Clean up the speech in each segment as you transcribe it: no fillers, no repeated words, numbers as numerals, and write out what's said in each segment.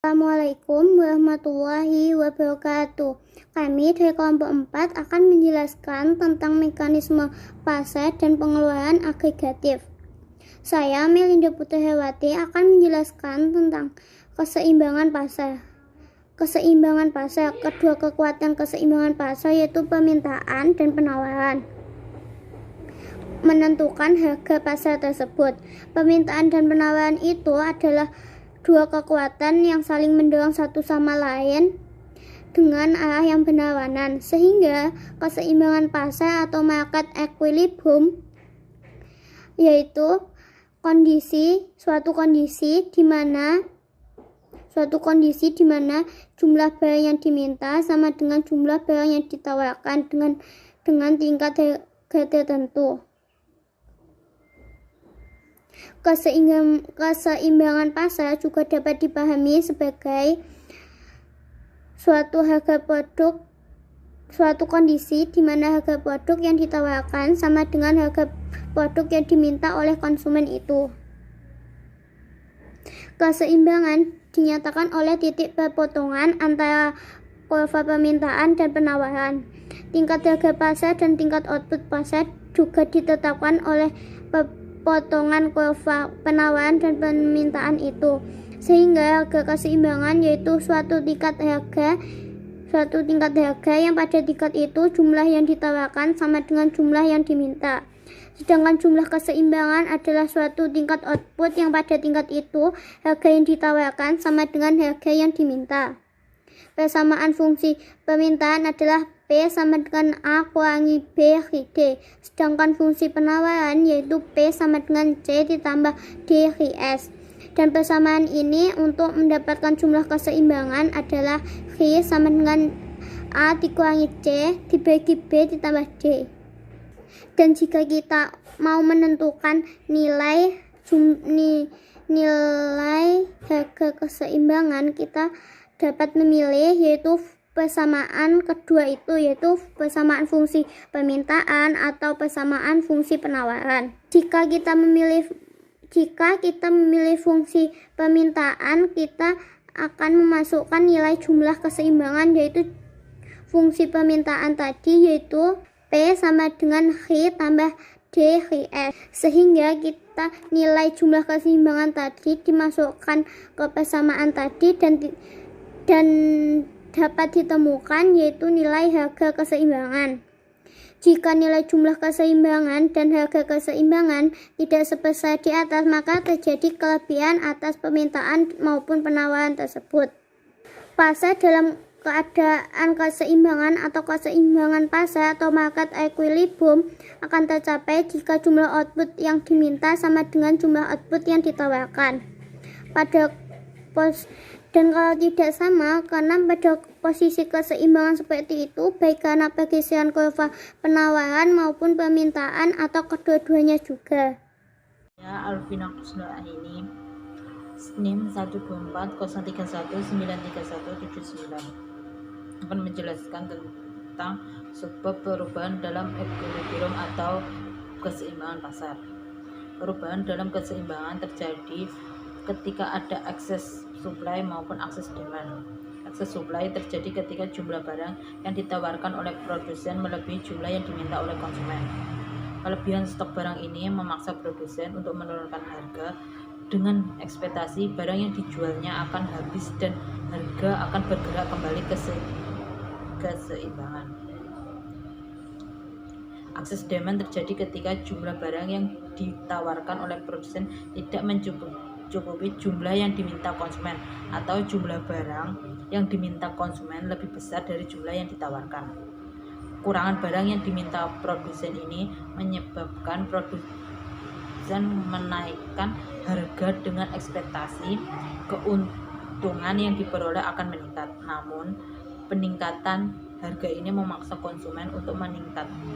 Assalamualaikum warahmatullahi wabarakatuh. Kami dari kelompok 4 akan menjelaskan tentang mekanisme fase dan pengeluaran agregatif. Saya, Melinda Putri Hewati, akan menjelaskan tentang keseimbangan fase. Keseimbangan fase, kedua kekuatan keseimbangan fase yaitu permintaan dan penawaran menentukan harga fase tersebut. Permintaan dan penawaran itu adalah dua kekuatan yang saling mendorong satu sama lain dengan arah yang berlawanan, sehingga keseimbangan fase atau market equilibrium yaitu suatu kondisi di mana jumlah barang yang diminta sama dengan jumlah barang yang ditawarkan dengan tingkat harga tertentu. Keseimbangan fase juga dapat dipahami sebagai suatu kondisi di mana harga produk yang ditawarkan sama dengan harga produk yang diminta oleh konsumen itu. Keseimbangan dinyatakan oleh titik perpotongan antara kurva permintaan dan penawaran. Tingkat harga fase dan tingkat output fase juga ditetapkan oleh potongan kurva penawaran dan permintaan itu, sehingga harga keseimbangan yaitu suatu tingkat harga yang pada tingkat itu jumlah yang ditawarkan sama dengan jumlah yang diminta. Sedangkan jumlah keseimbangan adalah suatu tingkat output yang pada tingkat itu harga yang ditawarkan sama dengan harga yang diminta. Persamaan fungsi permintaan adalah P sama dengan A kurangi B ri D. Sedangkan fungsi penawaran yaitu P sama dengan C ditambah D ri S. Dan persamaan ini untuk mendapatkan jumlah keseimbangan adalah ri sama dengan A dikurangi C dibagi B ditambah D. Dan jika kita mau menentukan nilai harga keseimbangan, kita dapat memilih yaitu persamaan kedua itu, yaitu persamaan fungsi permintaan atau persamaan fungsi penawaran. Jika kita memilih fungsi permintaan, kita akan memasukkan nilai jumlah keseimbangan yaitu fungsi permintaan tadi, yaitu P sama dengan ri tambah D ri S, sehingga kita nilai jumlah keseimbangan tadi dimasukkan ke persamaan tadi dan dapat ditemukan yaitu nilai harga keseimbangan. Jika nilai jumlah keseimbangan dan harga keseimbangan tidak sebesar di atas, maka terjadi kelebihan atas permintaan maupun penawaran tersebut. Fase dalam keadaan keseimbangan atau keseimbangan fase atau market equilibrium akan tercapai jika jumlah output yang diminta sama dengan jumlah output yang ditawarkan. Dan kalau tidak sama, karena pada posisi keseimbangan seperti itu, baik karena pergeseran kurva penawaran maupun permintaan atau kedua-duanya juga. Ya, Alvina Kusnul ini NIM 12403193179 akan menjelaskan tentang sebab perubahan dalam equilibrium atau keseimbangan pasar. Perubahan dalam keseimbangan terjadi ketika ada akses supply maupun akses demand. Akses supply terjadi ketika jumlah barang yang ditawarkan oleh produsen melebihi jumlah yang diminta oleh konsumen. Kelebihan stok barang ini memaksa produsen untuk menurunkan harga dengan ekspektasi barang yang dijualnya akan habis dan harga akan bergerak kembali ke keseimbangan. Akses demand terjadi ketika jumlah barang yang ditawarkan oleh produsen tidak mencukupi jumlah yang diminta konsumen, atau jumlah barang yang diminta konsumen lebih besar dari jumlah yang ditawarkan. Kurangan barang yang diminta produsen ini menyebabkan produsen menaikkan harga dengan ekspektasi keuntungan yang diperoleh akan meningkat. Namun, peningkatan harga ini memaksa konsumen untuk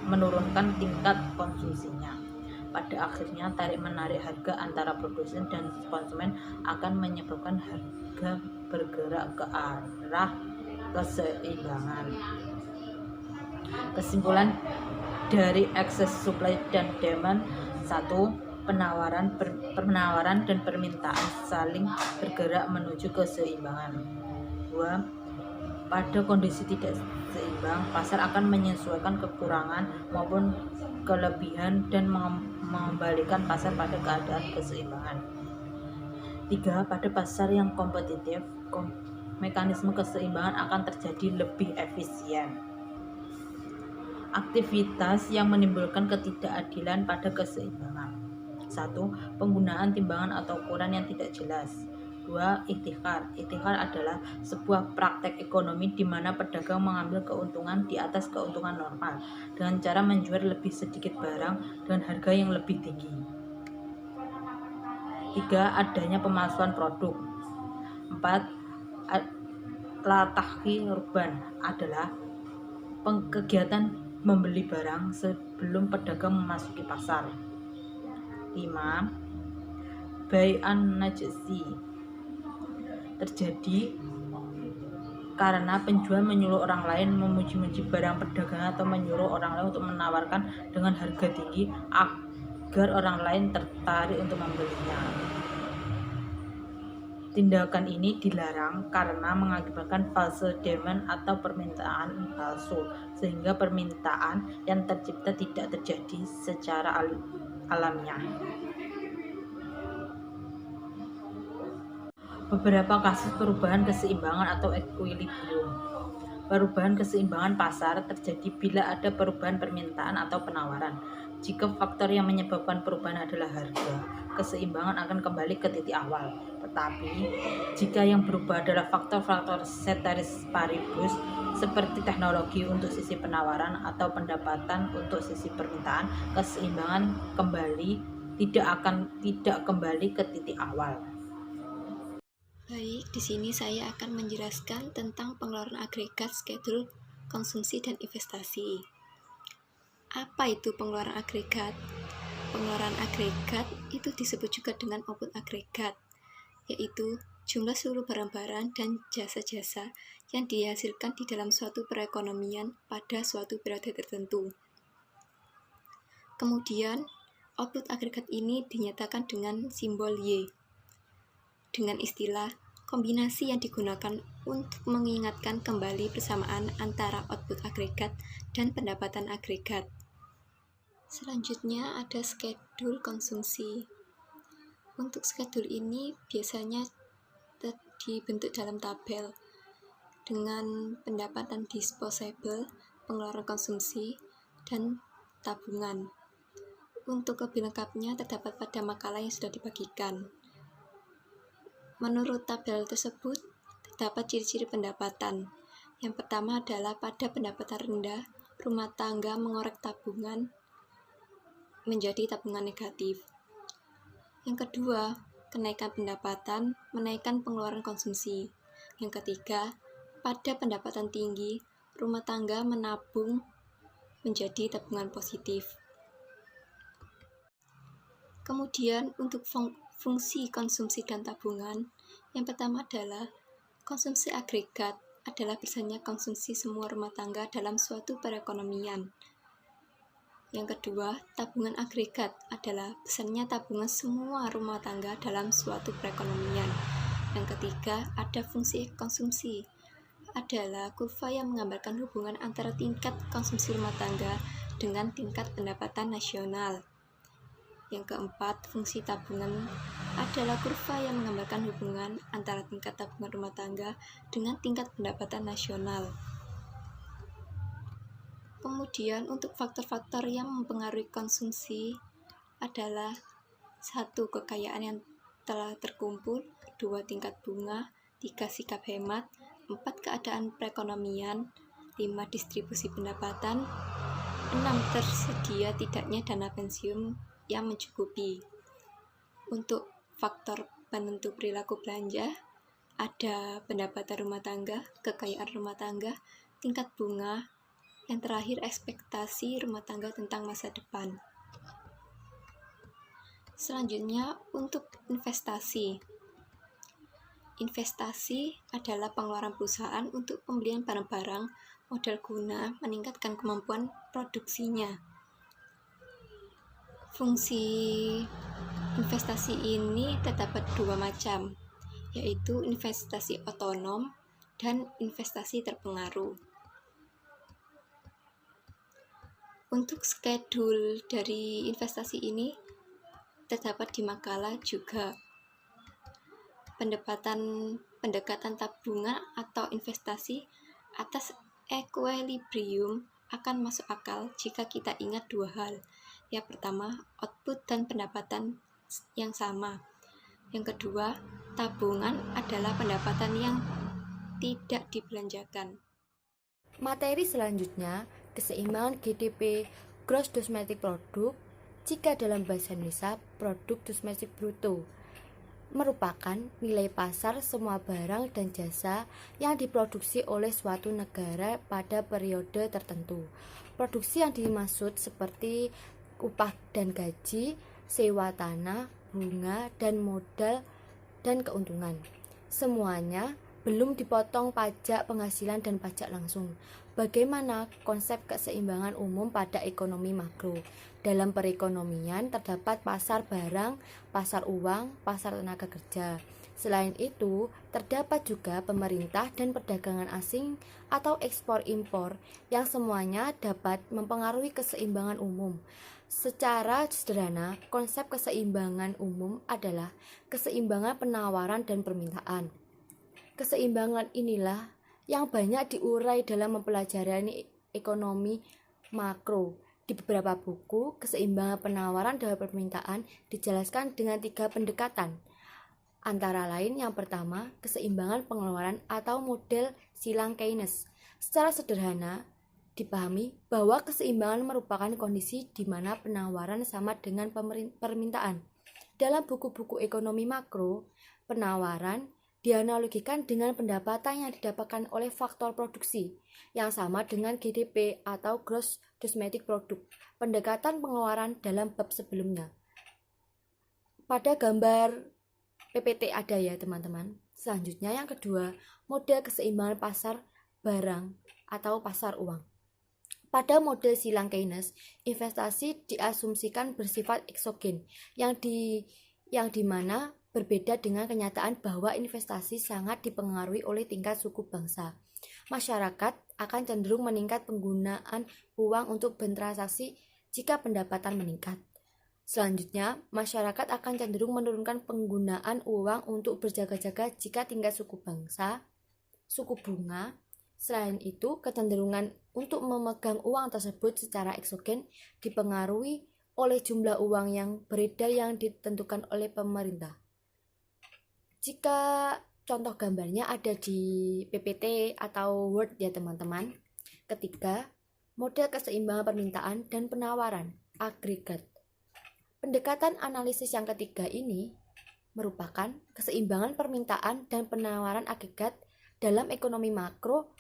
menurunkan tingkat konsumsinya. Pada akhirnya, tarik-menarik harga antara produsen dan konsumen akan menyebabkan harga bergerak ke arah keseimbangan. Kesimpulan dari excess supply dan demand: 1. penawaran dan permintaan saling bergerak menuju keseimbangan. 2. Pada kondisi tidak seimbang, pasar akan menyesuaikan kekurangan maupun kelebihan dan mengembalikan pasar pada keadaan keseimbangan. 3. Pada pasar yang kompetitif, mekanisme keseimbangan akan terjadi lebih efisien. Aktivitas yang menimbulkan ketidakadilan pada keseimbangan. 1. Penggunaan timbangan atau ukuran yang tidak jelas. 2. Ihtikar. Ihtikar adalah sebuah praktek ekonomi di mana pedagang mengambil keuntungan di atas keuntungan normal dengan cara menjual lebih sedikit barang dengan harga yang lebih tinggi. 3. Adanya pemalsuan produk. 4. Latahki ruban adalah kegiatan membeli barang sebelum pedagang memasuki pasar. 5. Bai'an najsi terjadi karena penjual menyuruh orang lain memuji-muji barang perdagangan atau menyuruh orang lain untuk menawarkan dengan harga tinggi agar orang lain tertarik untuk membelinya. Tindakan ini dilarang karena mengakibatkan false demand atau permintaan palsu, sehingga permintaan yang tercipta tidak terjadi secara alamiah. Beberapa kasus perubahan keseimbangan atau equilibrium. Perubahan keseimbangan pasar terjadi bila ada perubahan permintaan atau penawaran. Jika faktor yang menyebabkan perubahan adalah harga, keseimbangan akan kembali ke titik awal. Tetapi, jika yang berubah adalah faktor-faktor ceteris paribus seperti teknologi untuk sisi penawaran atau pendapatan untuk sisi permintaan, keseimbangan tidak kembali ke titik awal. Baik, di sini saya akan menjelaskan tentang pengeluaran agregat, schedule, konsumsi, dan investasi. Apa itu pengeluaran agregat? Pengeluaran agregat itu disebut juga dengan output agregat, yaitu jumlah seluruh barang-barang dan jasa-jasa yang dihasilkan di dalam suatu perekonomian pada suatu periode tertentu. Kemudian, output agregat ini dinyatakan dengan simbol Y, dengan istilah kombinasi yang digunakan untuk mengingatkan kembali persamaan antara output agregat dan pendapatan agregat. Selanjutnya ada schedule konsumsi. Untuk schedule ini biasanya dibentuk dalam tabel dengan pendapatan disposable, pengeluaran konsumsi, dan tabungan. Untuk lebih lengkapnya terdapat pada makalah yang sudah dibagikan. Menurut tabel tersebut, terdapat ciri-ciri pendapatan. Yang pertama adalah pada pendapatan rendah, rumah tangga mengorek tabungan menjadi tabungan negatif. Yang kedua, kenaikan pendapatan menaikkan pengeluaran konsumsi. Yang ketiga, pada pendapatan tinggi, rumah tangga menabung menjadi tabungan positif. Kemudian untuk fungsi konsumsi dan tabungan, yang pertama adalah konsumsi agregat adalah besarnya konsumsi semua rumah tangga dalam suatu perekonomian. Yang kedua, tabungan agregat adalah besarnya tabungan semua rumah tangga dalam suatu perekonomian. Yang ketiga, ada fungsi konsumsi adalah kurva yang menggambarkan hubungan antara tingkat konsumsi rumah tangga dengan tingkat pendapatan nasional. Yang keempat, fungsi tabungan adalah kurva yang menggambarkan hubungan antara tingkat tabungan rumah tangga dengan tingkat pendapatan nasional. Kemudian untuk faktor-faktor yang mempengaruhi konsumsi adalah 1. Kekayaan yang telah terkumpul, 2. Tingkat bunga, 3. Sikap hemat, 4. Keadaan perekonomian, 5. Distribusi pendapatan, 6. Tersedia tidaknya dana pensiun yang mencukupi. Untuk faktor penentu perilaku belanja, ada pendapatan rumah tangga, kekayaan rumah tangga, tingkat bunga, yang terakhir ekspektasi rumah tangga tentang masa depan. Selanjutnya untuk investasi. Investasi adalah pengeluaran perusahaan untuk pembelian barang-barang modal guna meningkatkan kemampuan produksinya. Fungsi Investasi ini terdapat dua macam, yaitu investasi otonom dan investasi terpengaruh. Untuk schedule dari investasi ini terdapat di makalah juga. Pendekatan tabungan atau investasi atas equilibrium akan masuk akal jika kita ingat dua hal. Yang pertama, output dan pendapatan yang sama. Yang kedua, tabungan adalah pendapatan yang tidak dibelanjakan. Materi selanjutnya, keseimbangan GDP Gross Domestic Product, jika dalam bahasa Indonesia Produk Domestik Bruto, merupakan nilai pasar semua barang dan jasa yang diproduksi oleh suatu negara pada periode tertentu. Produksi yang dimaksud seperti upah dan gaji, sewa tanah, bunga, dan modal dan keuntungan. Semuanya belum dipotong pajak penghasilan dan pajak langsung. Bagaimana konsep keseimbangan umum pada ekonomi makro? Dalam perekonomian terdapat pasar barang, pasar uang, pasar tenaga kerja. Selain itu, terdapat juga pemerintah dan perdagangan asing atau ekspor-impor yang semuanya dapat mempengaruhi keseimbangan umum. Secara sederhana, konsep keseimbangan umum adalah keseimbangan penawaran dan permintaan. Keseimbangan inilah yang banyak diurai dalam mempelajari ekonomi makro. Di beberapa buku, keseimbangan penawaran dan permintaan dijelaskan dengan 3 pendekatan. Antara lain yang pertama, keseimbangan pengeluaran atau model silang Keynes. Secara sederhana, dipahami bahwa keseimbangan merupakan kondisi di mana penawaran sama dengan permintaan. Dalam buku-buku ekonomi makro, penawaran dianalogikan dengan pendapatan yang didapatkan oleh faktor produksi yang sama dengan GDP atau Gross Domestic Product. Pendekatan pengeluaran dalam bab sebelumnya. Pada gambar PPT ada ya teman-teman. Selanjutnya yang kedua, model keseimbangan pasar barang atau pasar uang. Pada model silang Keynes, investasi diasumsikan bersifat eksogen yang dimana berbeda dengan kenyataan bahwa investasi sangat dipengaruhi oleh tingkat suku bangsa. Masyarakat akan cenderung meningkat penggunaan uang untuk bertransaksi jika pendapatan meningkat. Selanjutnya, masyarakat akan cenderung menurunkan penggunaan uang untuk berjaga-jaga jika tingkat suku bunga. Selain itu, kecenderungan untuk memegang uang tersebut secara eksogen dipengaruhi oleh jumlah uang yang beredar yang ditentukan oleh pemerintah. Jika contoh gambarnya ada di PPT atau Word ya teman-teman. Ketiga, model keseimbangan permintaan dan penawaran agregat. Pendekatan analisis yang ketiga ini merupakan keseimbangan permintaan dan penawaran agregat dalam ekonomi makro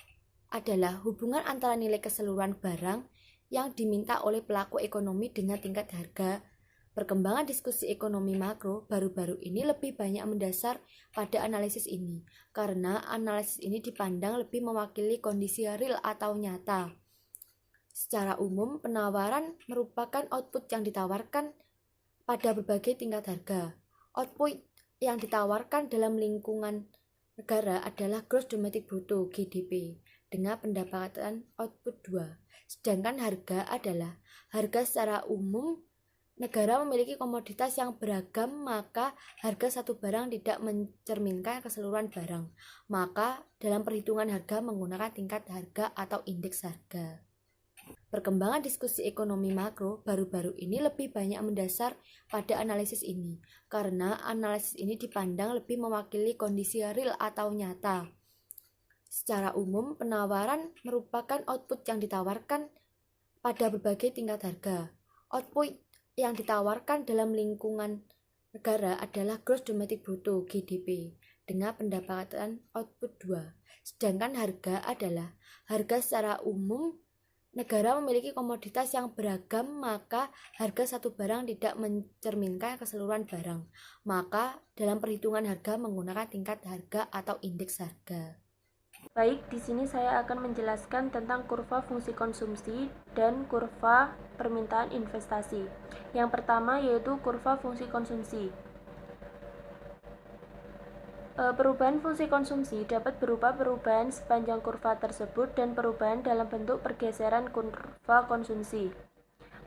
adalah hubungan antara nilai keseluruhan barang yang diminta oleh pelaku ekonomi dengan tingkat harga. Perkembangan diskusi ekonomi makro baru-baru ini lebih banyak mendasar pada analisis ini, karena analisis ini dipandang lebih mewakili kondisi real atau nyata. Secara umum, penawaran merupakan output yang ditawarkan pada berbagai tingkat harga. Output yang ditawarkan dalam lingkungan negara adalah Gross Domestic Bruto (GDP) dengan pendapatan output 2. Sedangkan harga adalah harga secara umum. Negara memiliki komoditas yang beragam, maka harga satu barang tidak mencerminkan keseluruhan barang. Maka dalam perhitungan harga menggunakan tingkat harga atau indeks harga. Perkembangan diskusi ekonomi makro baru-baru ini lebih banyak mendasar pada analisis ini, karena analisis ini dipandang lebih mewakili kondisi real atau nyata. Secara umum, penawaran merupakan output yang ditawarkan pada berbagai tingkat harga. Output yang ditawarkan dalam lingkungan negara adalah Gross Domestic Bruto (GDP) dengan pendapatan output 2. Sedangkan harga adalah harga secara umum. Negara memiliki komoditas yang beragam, maka harga satu barang tidak mencerminkan keseluruhan barang. Maka dalam perhitungan harga menggunakan tingkat harga atau indeks harga. Baik, di sini saya akan menjelaskan tentang kurva fungsi konsumsi dan kurva permintaan investasi. Yang pertama yaitu kurva fungsi konsumsi. Perubahan fungsi konsumsi dapat berupa perubahan sepanjang kurva tersebut dan perubahan dalam bentuk pergeseran kurva konsumsi.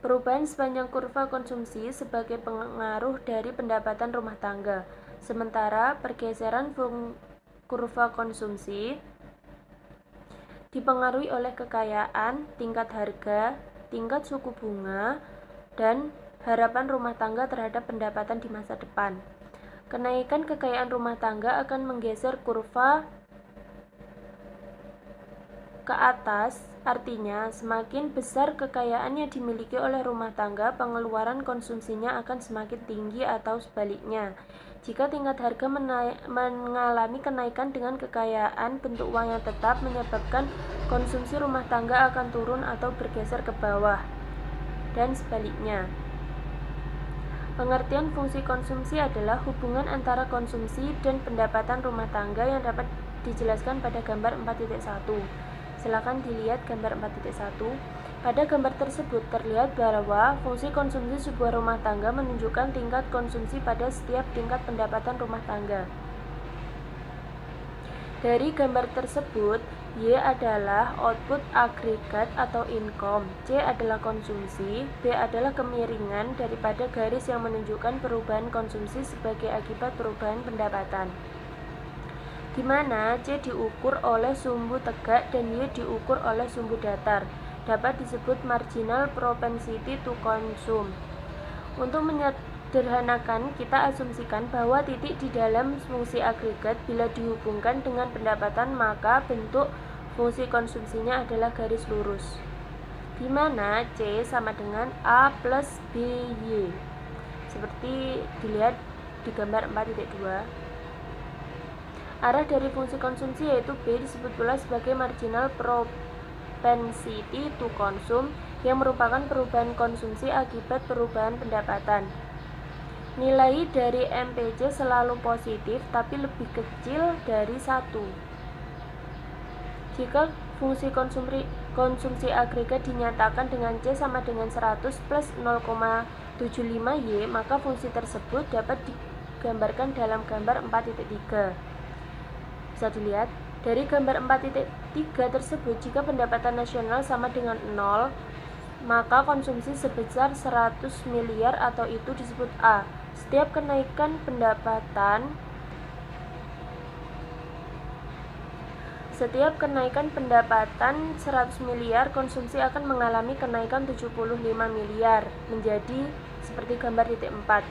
Perubahan sepanjang kurva konsumsi sebagai pengaruh dari pendapatan rumah tangga, sementara pergeseran kurva konsumsi dipengaruhi oleh kekayaan, tingkat harga, tingkat suku bunga, dan harapan rumah tangga terhadap pendapatan di masa depan. Kenaikan kekayaan rumah tangga akan menggeser kurva ke atas, artinya semakin besar kekayaan yang dimiliki oleh rumah tangga, pengeluaran konsumsinya akan semakin tinggi atau sebaliknya. Jika tingkat harga mengalami kenaikan dengan kekayaan bentuk uang yang tetap, menyebabkan konsumsi rumah tangga akan turun atau bergeser ke bawah, dan sebaliknya. Pengertian fungsi konsumsi adalah hubungan antara konsumsi dan pendapatan rumah tangga yang dapat dijelaskan pada gambar 4.1. Silakan dilihat gambar 4.1. Pada gambar tersebut terlihat bahwa fungsi konsumsi sebuah rumah tangga menunjukkan tingkat konsumsi pada setiap tingkat pendapatan rumah tangga. Dari gambar tersebut, Y adalah output agregat atau income, C adalah konsumsi, B adalah kemiringan daripada garis yang menunjukkan perubahan konsumsi sebagai akibat perubahan pendapatan, di mana C diukur oleh sumbu tegak dan Y diukur oleh sumbu datar, dapat disebut marginal propensity to consume. Untuk menyederhanakan, kita asumsikan bahwa titik di dalam fungsi agregat bila dihubungkan dengan pendapatan, maka bentuk fungsi konsumsinya adalah garis lurus, di mana C sama dengan A plus BY, seperti dilihat di gambar 4.2. Arah dari fungsi konsumsi yaitu B disebut pula sebagai marginal propensity to consume, yang merupakan perubahan konsumsi akibat perubahan pendapatan. Nilai dari MPC selalu positif tapi lebih kecil dari 1. Jika fungsi konsumsi agregat dinyatakan dengan C sama dengan 100 plus 0,75 Y, maka fungsi tersebut dapat digambarkan dalam gambar 4.3. Bisa dilihat dari gambar 4.3 tersebut, jika pendapatan nasional sama dengan 0, maka konsumsi sebesar 100 miliar atau itu disebut A. Setiap kenaikan pendapatan 100 miliar, konsumsi akan mengalami kenaikan 75 miliar, menjadi seperti gambar titik 4.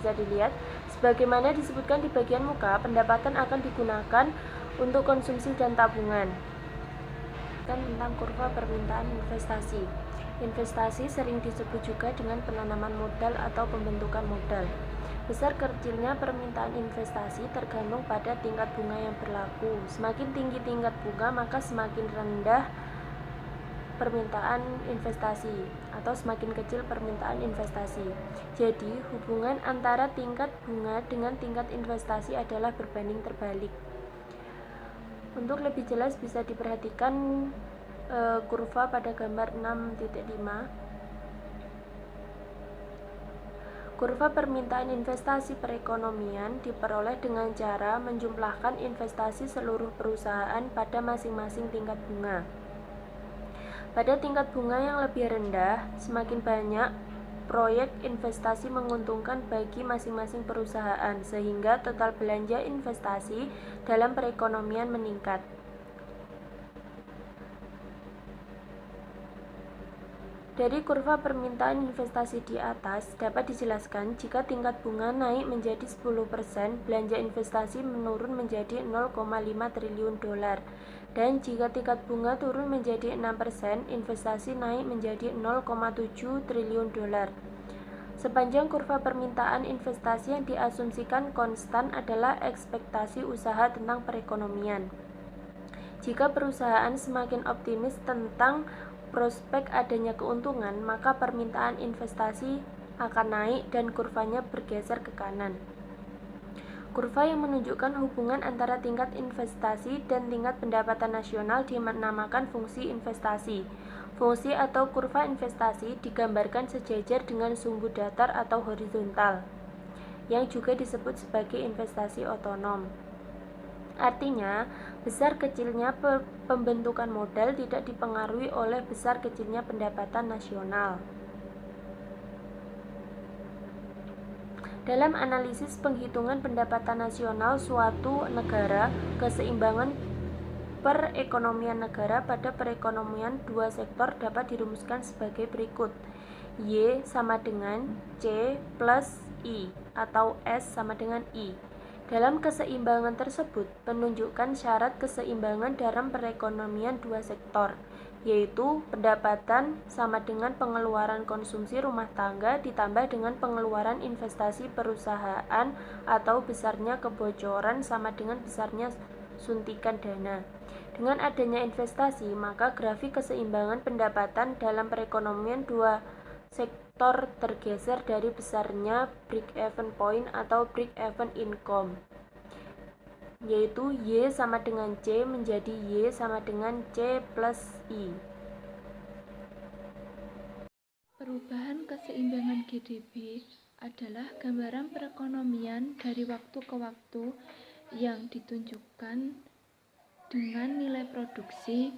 Bisa dilihat, sebagaimana disebutkan di bagian muka, pendapatan akan digunakan untuk konsumsi dan tabungan. Tentang kurva permintaan investasi. Investasi sering disebut juga dengan penanaman modal atau pembentukan modal. Besar kecilnya permintaan investasi tergantung pada tingkat bunga yang berlaku. Semakin tinggi tingkat bunga, maka semakin rendah permintaan investasi atau semakin kecil permintaan investasi. Jadi, hubungan antara tingkat bunga dengan tingkat investasi adalah berbanding terbalik. Untuk lebih jelas bisa diperhatikan kurva pada gambar 6.5. Kurva permintaan investasi perekonomian diperoleh dengan cara menjumlahkan investasi seluruh perusahaan pada masing-masing tingkat bunga. Pada tingkat bunga yang lebih rendah, semakin banyak proyek investasi menguntungkan bagi masing-masing perusahaan, sehingga total belanja investasi dalam perekonomian meningkat. Dari kurva permintaan investasi di atas dapat dijelaskan jika tingkat bunga naik menjadi 10%, belanja investasi menurun menjadi 0,5 triliun dolar. Dan jika tingkat bunga turun menjadi 6%, investasi naik menjadi 0,7 triliun dolar. Sepanjang kurva permintaan investasi yang diasumsikan konstan adalah ekspektasi usaha tentang perekonomian. Jika perusahaan semakin optimis tentang prospek adanya keuntungan, maka permintaan investasi akan naik dan kurvanya bergeser ke kanan. Kurva yang menunjukkan hubungan antara tingkat investasi dan tingkat pendapatan nasional dinamakan fungsi investasi. Fungsi atau kurva investasi digambarkan sejajar dengan sumbu datar atau horizontal, yang juga disebut sebagai investasi otonom. Artinya, besar kecilnya pembentukan modal tidak dipengaruhi oleh besar kecilnya pendapatan nasional. Dalam analisis penghitungan pendapatan nasional suatu negara, keseimbangan perekonomian negara pada perekonomian dua sektor dapat dirumuskan sebagai berikut. Y sama dengan C plus I atau S sama dengan I. Dalam keseimbangan tersebut, penunjukan syarat keseimbangan dalam perekonomian dua sektor, yaitu pendapatan sama dengan pengeluaran konsumsi rumah tangga ditambah dengan pengeluaran investasi perusahaan atau besarnya kebocoran sama dengan besarnya suntikan dana. Dengan adanya investasi, maka grafik keseimbangan pendapatan dalam perekonomian dua sektor tergeser dari besarnya break-even point atau break-even income, yaitu Y sama dengan C menjadi Y sama dengan C plus I. Perubahan keseimbangan GDP adalah gambaran perekonomian dari waktu ke waktu yang ditunjukkan dengan nilai produksi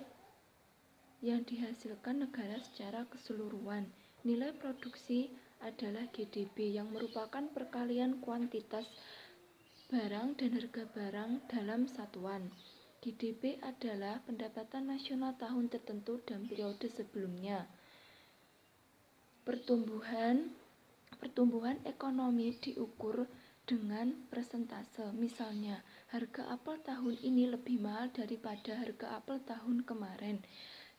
yang dihasilkan negara secara keseluruhan. Nilai produksi adalah GDP yang merupakan perkalian kuantitas barang dan harga barang dalam satuan. GDP adalah pendapatan nasional tahun tertentu dan periode sebelumnya. Pertumbuhan ekonomi diukur dengan persentase. Misalnya, harga apel tahun ini lebih mahal daripada harga apel tahun kemarin.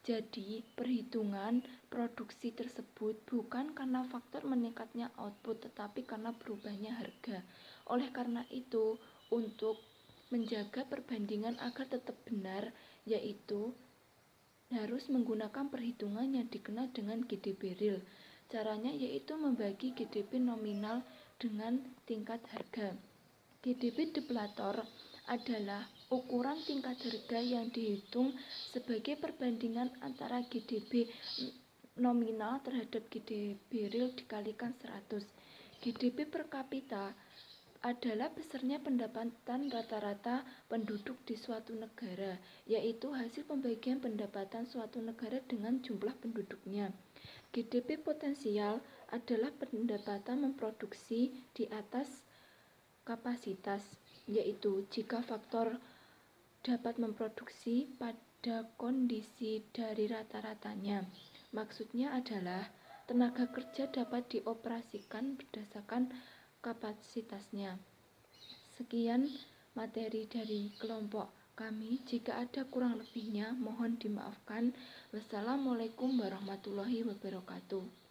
Jadi, perhitungan produksi tersebut bukan karena faktor meningkatnya output, tetapi karena berubahnya harga. Oleh karena itu, untuk menjaga perbandingan agar tetap benar, yaitu harus menggunakan perhitungan yang dikenal dengan GDP real. Caranya yaitu membagi GDP nominal dengan tingkat harga. GDP deflator adalah ukuran tingkat harga yang dihitung sebagai perbandingan antara GDP nominal terhadap GDP real dikalikan 100. GDP per kapita adalah besarnya pendapatan rata-rata penduduk di suatu negara, yaitu hasil pembagian pendapatan suatu negara dengan jumlah penduduknya. GDP potensial adalah pendapatan memproduksi di atas kapasitas, yaitu jika faktor dapat memproduksi pada kondisi dari rata-ratanya. Maksudnya adalah tenaga kerja dapat dioperasikan berdasarkan kapasitasnya. Sekian materi dari kelompok kami. Jika ada kurang lebihnya, mohon dimaafkan. Wassalamualaikum warahmatullahi wabarakatuh.